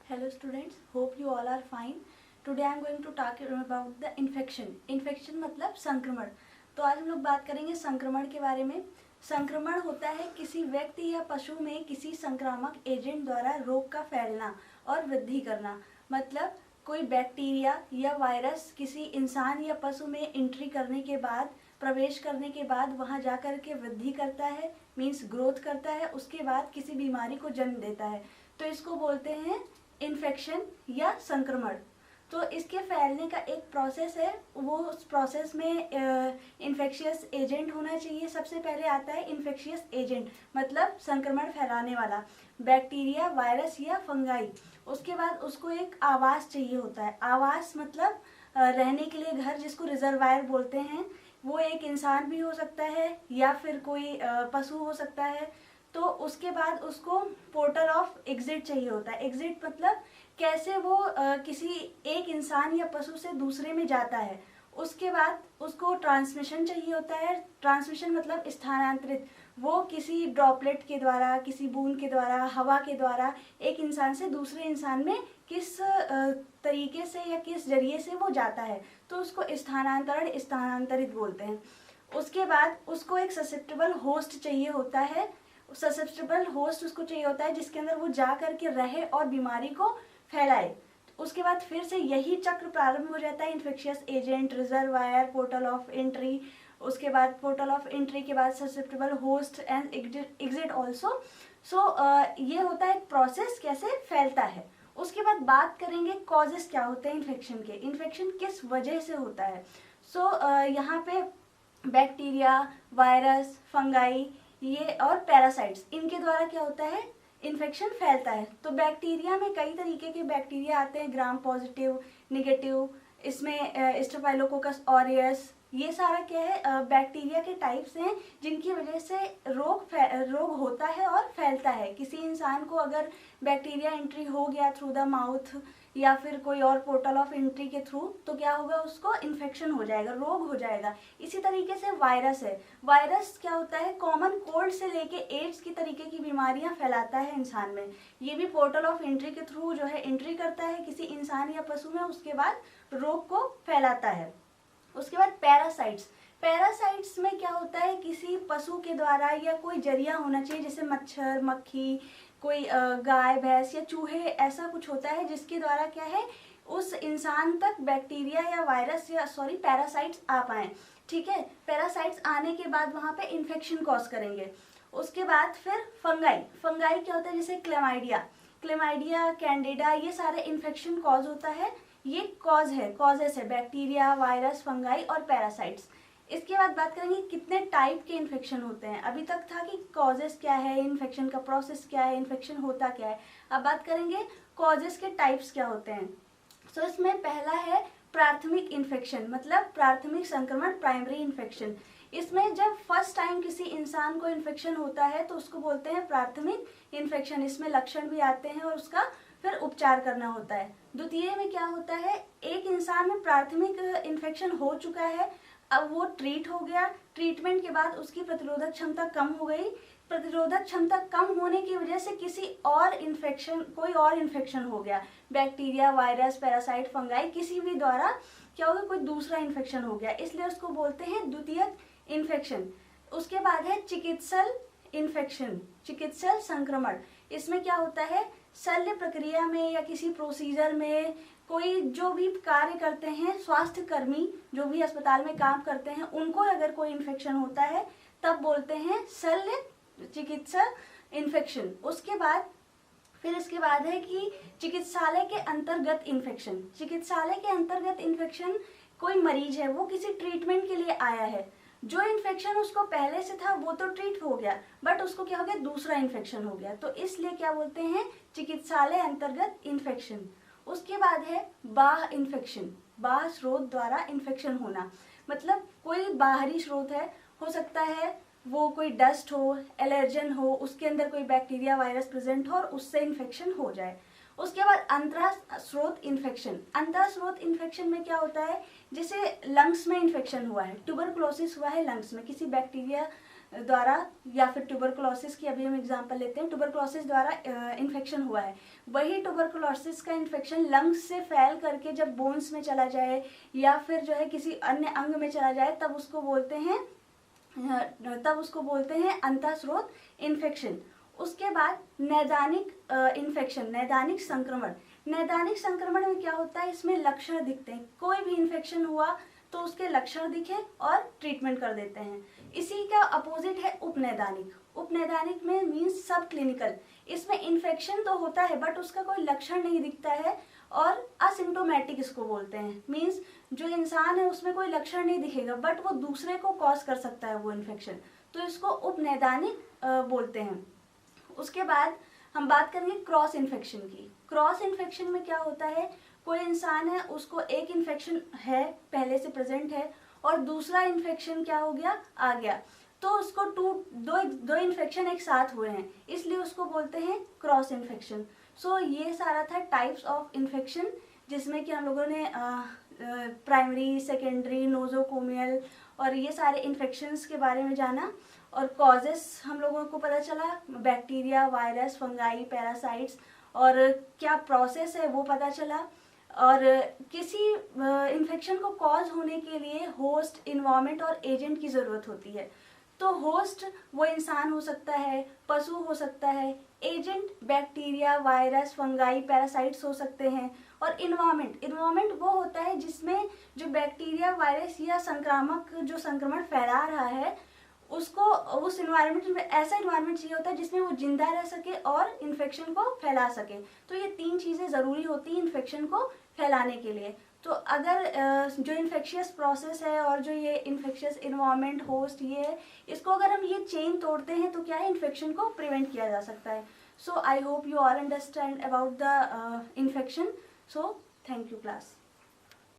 Hello students, hope you all are fine. Today I am going to talk about the infection. Infection मतलब संक्रमण. तो आज हम लोग बात करेंगे संक्रमण के बारे में. संक्रमण होता है किसी व्यक्ति या पशु में किसी संक्रामक एजेंट द्वारा रोग का फैलना और वृद्धि करना. मतलब कोई बैक्टीरिया या वायरस किसी इंसान या पशु में एंट्री करने के बाद, प्रवेश करने के बाद वहाँ जाकर के वृद्धि करता है, मीन्स ग्रोथ करता है, उसके बाद किसी बीमारी को जन्म देता है. तो इसको बोलते हैं इन्फेक्शन या संक्रमण. तो इसके फैलने का एक प्रोसेस है, वो उस प्रोसेस में इन्फेक्शियस एजेंट होना चाहिए. सबसे पहले आता है इन्फेक्शियस एजेंट, मतलब संक्रमण फैलाने वाला बैक्टीरिया, वायरस या फंगाई. उसके बाद उसको एक आवास चाहिए होता है. आवास मतलब रहने के लिए घर, जिसको रिजर्वायर बोलते हैं. वो एक इंसान भी हो सकता है या फिर कोई पशु हो सकता है. तो उसके बाद उसको पोर्टल ऑफ एग्जिट चाहिए होता है. एग्जिट मतलब कैसे वो किसी एक इंसान या पशु से दूसरे में जाता है. उसके बाद उसको ट्रांसमिशन चाहिए होता है. ट्रांसमिशन मतलब स्थानांतरित. वो किसी ड्रॉपलेट के द्वारा, किसी बूंद के द्वारा, हवा के द्वारा एक इंसान से दूसरे इंसान में किस तरीके से या किस जरिए से वो जाता है, तो उसको स्थानांतरण, स्थानांतरित बोलते हैं. उसके बाद उसको एक ससेप्टेबल होस्ट चाहिए होता है. ससेप्टेबल होस्ट उसको चाहिए होता है जिसके अंदर वो जा करके रहे और बीमारी को फैलाए. उसके बाद फिर से यही चक्र प्रारंभ हो जाता है. Infectious agent, reservoir, portal of entry. उसके बाद पोर्टल ऑफ एंट्री के बाद susceptible host and exit also. So ये होता है प्रोसेस कैसे फैलता है. उसके बाद बात करेंगे कॉजेस क्या होते हैं इन्फेक्शन के. इन्फेक्शन किस वजह से होता है. सो यहाँ पे बैक्टीरिया, वायरस, फंगाई ये और पैरासाइट्स, इनके द्वारा क्या होता है, इन्फेक्शन फैलता है. तो बैक्टीरिया में कई तरीके के बैक्टीरिया आते हैं, ग्राम पॉजिटिव, नेगेटिव. इसमें स्टेफाइलोकोकस ऑरियस, ये सारा क्या है, बैक्टीरिया के टाइप्स हैं जिनकी वजह से रोग होता है और फैलता है. किसी इंसान को अगर बैक्टीरिया एंट्री हो गया थ्रू द माउथ या फिर कोई और पोर्टल ऑफ एंट्री के थ्रू, तो क्या होगा, उसको इन्फेक्शन हो जाएगा, रोग हो जाएगा. इसी तरीके से वायरस है. वायरस क्या होता है, कॉमन कोल्ड से लेके एड्स की तरीके की बीमारियां फैलाता है इंसान में. ये भी पोर्टल ऑफ एंट्री के थ्रू जो है एंट्री करता है किसी इंसान या पशु में, उसके बाद रोग को फैलाता है. उसके बाद पैरासाइट्स. पैरासाइट्स में क्या होता है, किसी पशु के द्वारा या कोई जरिया होना चाहिए, जैसे मच्छर, मक्खी, कोई गाय, भैंस या चूहे, ऐसा कुछ होता है जिसके द्वारा क्या है, उस इंसान तक बैक्टीरिया या वायरस या पैरासाइट्स आ पाए. ठीक है. पैरासाइट्स आने के बाद वहाँ पे इन्फेक्शन कॉज करेंगे. उसके बाद फिर फंगाई. फंगाई क्या होता है, जैसे क्लेमाइडिया, कैंडिडा, ये सारे इन्फेक्शन कॉज होता है. ये कॉजेस है बैक्टीरिया, वायरस, फंगाई और पैरासाइट्स. इसके बाद बात करेंगे कितने टाइप के इन्फेक्शन होते हैं. अभी तक था कि कॉजेस क्या है, इन्फेक्शन का प्रोसेस क्या है, इन्फेक्शन होता क्या है. अब बात करेंगे कॉजेस के टाइप्स क्या होते हैं. सो इसमें पहला है प्राथमिक इन्फेक्शन, मतलब प्राथमिक संक्रमण, प्राइमरी इन्फेक्शन. इसमें जब फर्स्ट टाइम किसी इंसान को इन्फेक्शन होता है तो उसको बोलते हैं प्राथमिक इन्फेक्शन. इसमें लक्षण भी आते हैं और उसका फिर उपचार करना होता है. द्वितीय में क्या होता है, एक इंसान में प्राथमिक इन्फेक्शन हो चुका है, अब वो ट्रीट हो गया. ट्रीटमेंट के बाद उसकी प्रतिरोधक क्षमता कम हो गई. प्रतिरोधक क्षमता कम होने की वजह से कोई और इन्फेक्शन हो गया, बैक्टीरिया, वायरस, पैरासाइट, फंगाई, किसी भी द्वारा क्या होगा, कोई दूसरा इन्फेक्शन हो गया, इसलिए उसको बोलते हैं द्वितीयक इन्फेक्शन. उसके बाद है चिकित्सल इन्फेक्शन, चिकित्सल संक्रमण. इसमें क्या होता है, शल्य प्रक्रिया में या किसी प्रोसीजर में कोई जो भी कार्य करते हैं, स्वास्थ्य कर्मी जो भी अस्पताल में काम करते हैं, उनको अगर कोई इन्फेक्शन होता है तब बोलते हैं शल्य चिकित्सा इन्फेक्शन. उसके बाद फिर इसके बाद है कि चिकित्सालय के अंतर्गत इन्फेक्शन. चिकित्सालय के अंतर्गत इन्फेक्शन, कोई मरीज है, वो किसी ट्रीटमेंट के लिए आया है, जो इन्फेक्शन उसको पहले से था वो तो ट्रीट हो गया, बट उसको क्या हो गया, दूसरा इन्फेक्शन हो गया, तो इसलिए क्या बोलते हैं, चिकित्सालय अंतर्गत इन्फेक्शन. उसके बाद है बाह्य इन्फेक्शन, बाह्य स्रोत द्वारा इन्फेक्शन होना. मतलब कोई बाहरी स्रोत है, हो सकता है वो कोई डस्ट हो, एलर्जन हो, उसके अंदर कोई बैक्टीरिया, वायरस प्रेजेंट हो और उससे इन्फेक्शन हो जाए. उसके बाद अंतः स्रोत इन्फेक्शन. अंतः स्रोत इन्फेक्शन में क्या होता है, जैसे लंग्स में इन्फेक्शन हुआ है, ट्यूबरकुलोसिस हुआ है लंग्स में, किसी बैक्टीरिया द्वारा, या फिर ट्यूबरकुलोसिस की अभी हम एग्जांपल लेते हैं, ट्यूबरकुलोसिस द्वारा इन्फेक्शन हुआ है, वही ट्यूबरकुलोसिस का इन्फेक्शन लंग्स से फैल करके जब बोन्स में चला जाए या फिर जो है किसी अन्य अंग में चला जाए तब उसको बोलते हैं अंतःस्रोत इन्फेक्शन। उसके बाद नैदानिक इन्फेक्शन, नैदानिक संक्रमण। नैदानिक संक्रमण में क्या होता है, इसमें लक्षण दिखते हैं, कोई भी इन्फेक्शन हुआ तो उसके लक्षण दिखे और ट्रीटमेंट कर देते हैं। इसी का अपोजिट है उपनैदानिक। उपनैदानिक में मीन्स सब क्लिनिकल, इसमें इन्फेक्शन तो होता है बट उसका कोई लक्षण नहीं दिखता है और असिम्प्टोमेटिक इसको बोलते हैं। मीन्स जो इंसान है उसमें कोई लक्षण नहीं दिखेगा बट वो दूसरे को कॉज कर सकता है वो इन्फेक्शन, तो इसको उपनैदानिक बोलते हैं। उसके बाद हम बात करेंगे क्रॉस इन्फेक्शन की। क्रॉस इन्फेक्शन में क्या होता है, कोई इंसान है उसको एक इन्फेक्शन है पहले से प्रेजेंट है और दूसरा इन्फेक्शन क्या हो गया, आ गया, तो उसको दो इन्फेक्शन एक साथ हुए हैं, इसलिए उसको बोलते हैं क्रॉस इन्फेक्शन। सो ये सारा था टाइप्स ऑफ इन्फेक्शन, जिसमें कि हम लोगों ने प्राइमरी, सेकेंडरी, नोजोकोमियल और ये सारे इन्फेक्शंस के बारे में जाना, और कॉजेस हम लोगों को पता चला, बैक्टीरिया, वायरस, फंगाई, पैरासाइट्स, और क्या प्रोसेस है वो पता चला। और किसी इन्फेक्शन को कॉज होने के लिए होस्ट, इन्वायरमेंट और एजेंट की ज़रूरत होती है। तो होस्ट वो इंसान हो सकता है, पशु हो सकता है, agent bacteria, virus, fungi, parasites हो सकते हैं, और इन्वायरमेंट वो होता है जिसमें जो बैक्टीरिया, वायरस या संक्रामक जो संक्रमण फैला रहा है उसको, उस इन्वायरमेंट में ऐसा इन्वायरमेंट चाहिए होता है जिसमें वो जिंदा रह सके और इन्फेक्शन को फैला सके। तो ये 3 चीज़ें ज़रूरी होती हैं इन्फेक्शन को फैलाने के लिए। तो अगर जो इन्फेक्शियस प्रोसेस है और जो ये इन्फेक्शियस इन्वायरमेंट, होस्ट, ये है, इसको अगर हम ये चेन तोड़ते हैं तो क्या है, इन्फेक्शन को प्रिवेंट किया जा सकता है। So I hope you all understand about the infection. So thank you class.